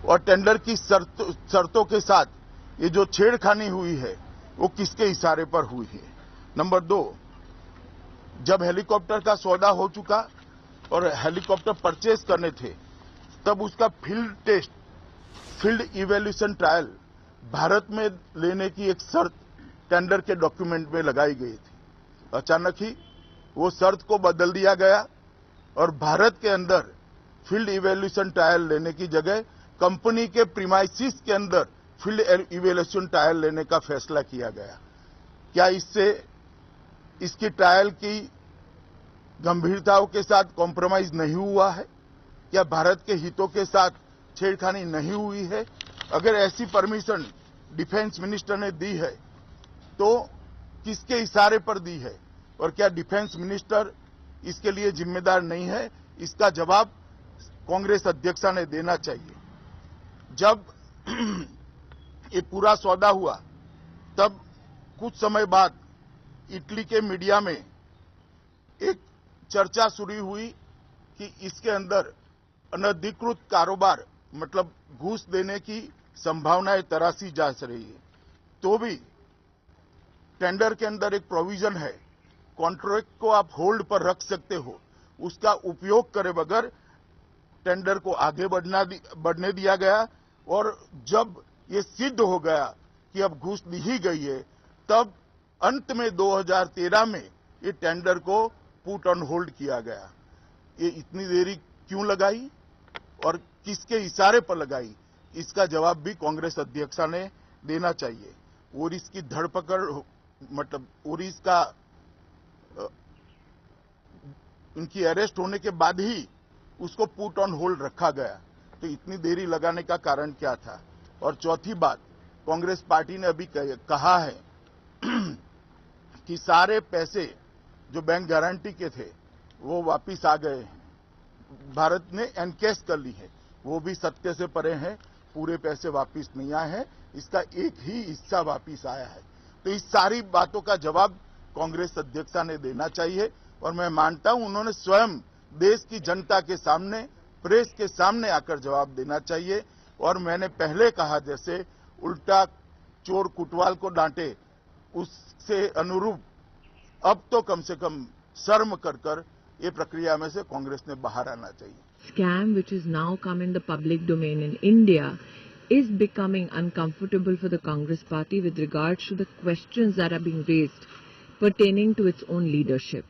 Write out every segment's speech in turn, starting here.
और टेंडर की शर्तों के साथ ये जो छेड़खानी हुई है वो किसके इशारे पर हुई है। नंबर 2, जब हेलीकॉप्टर का सौदा हो चुका और हेलीकॉप्टर परचेज करने थे, तब उसका फील्ड इवैल्यूएशन ट्रायल भारत में लेने की एक शर्त टेंडर के डॉक्यूमेंट में लगाई गई थी। अचानक ही वो शर्त को बदल दिया गया और भारत के अंदर फील्ड इवैल्यूएशन ट्रायल लेने की जगह कंपनी के प्रीमाइसिस के अंदर फील्ड इवैल्यूएशन ट्रायल लेने का फैसला किया गया। क्या इससे इसकी ट्रायल की गंभीरताओं के साथ कॉम्प्रोमाइज नहीं हुआ है? क्या भारत के हितों के साथ छेड़खानी नहीं हुई है? अगर ऐसी परमिशन डिफेंस मिनिस्टर ने दी है तो किसके इशारे पर दी है और क्या डिफेंस मिनिस्टर इसके लिए जिम्मेदार नहीं है? इसका जवाब कांग्रेस अध्यक्षा ने देना चाहिए। जब ये पूरा सौदा हुआ तब कुछ समय बाद इटली के मीडिया में एक चर्चा शुरू हुई कि इसके अंदर अनधिकृत कारोबार मतलब घूस देने की संभावनाएं तराशी जा रही है। तो भी टेंडर के अंदर एक प्रोविजन है, कॉन्ट्रैक्ट को आप होल्ड पर रख सकते हो, उसका उपयोग करे बगैर टेंडर को आगे बढ़ने दिया गया। और जब ये सिद्ध हो गया कि अब घूस दी ही गई है, तब अंत में 2013 में ये टेंडर को पुट ऑन होल्ड किया गया। ये इतनी देरी क्यों लगाई और किसके इशारे पर लगाई, इसका जवाब भी कांग्रेस अध्यक्षा ने देना चाहिए। और इसकी धरपकड़ मतलब और इसका उनकी अरेस्ट होने के बाद ही उसको पुट ऑन होल्ड रखा गया, तो इतनी देरी लगाने का कारण क्या था? और चौथी बात, कांग्रेस पार्टी ने अभी कहा है कि सारे पैसे जो बैंक गारंटी के थे वो वापिस आ गए हैं, भारत ने एनकैश कर ली है। वो भी सत्य से परे हैं, पूरे पैसे वापिस नहीं आए हैं, इसका एक ही हिस्सा वापिस आया है। तो इस सारी बातों का जवाब कांग्रेस अध्यक्षा ने देना चाहिए और मैं मानता हूं उन्होंने स्वयं देश की जनता के सामने, प्रेस के सामने आकर जवाब देना चाहिए। और मैंने पहले कहा जैसे उल्टा चोर कुटवाल को डांटे, उससे अनुरूप अब तो कम से कम शर्म कर ये प्रक्रिया में से कांग्रेस ने बाहर आना चाहिए। Scam which is now come in the public domain in India is becoming uncomfortable for the Congress party with regards to the questions that are being raised pertaining to its own leadership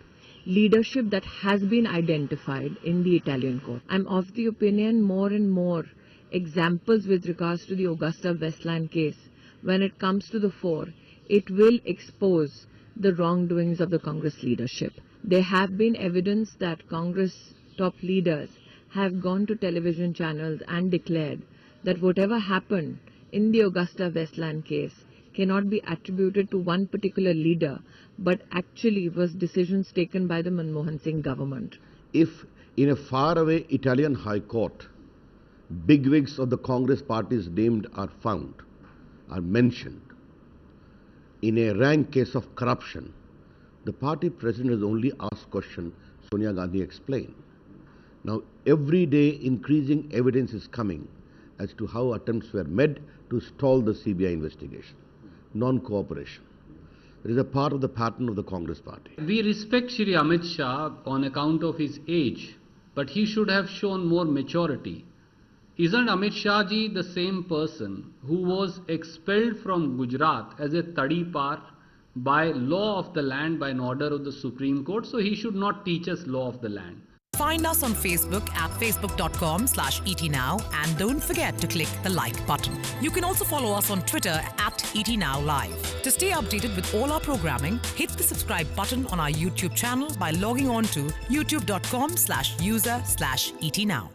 that has been identified in the Italian court. I'm of the opinion more and more examples with regards to the Augusta-Westland case, when it comes to the fore, it will expose the wrongdoings of the Congress leadership. There have been evidence that Congress top leaders have gone to television channels and declared that whatever happened in the Augusta-Westland case cannot be attributed to one particular leader, but actually was decisions taken by the Manmohan Singh government. If in a faraway Italian High Court, bigwigs of the Congress party's named are mentioned, in a rank case of corruption, the party president has only asked question, Sonia Gandhi explained. Now, every day increasing evidence is coming as to how attempts were made to stall the CBI investigation. Non-cooperation. It is a part of the pattern of the Congress party. We respect Shri Amit Shah on account of his age, but he should have shown more maturity. Isn't Amit Shah ji the same person who was expelled from Gujarat as a tadipar by law of the land by an order of the Supreme Court? So he should not teach us law of the land. Find us on Facebook at facebook.com/ETNow and don't forget to click the like button. You can also follow us on Twitter at ETNowLive. To stay updated with all our programming, hit the subscribe button on our YouTube channel by logging on to youtube.com/user/ETNow.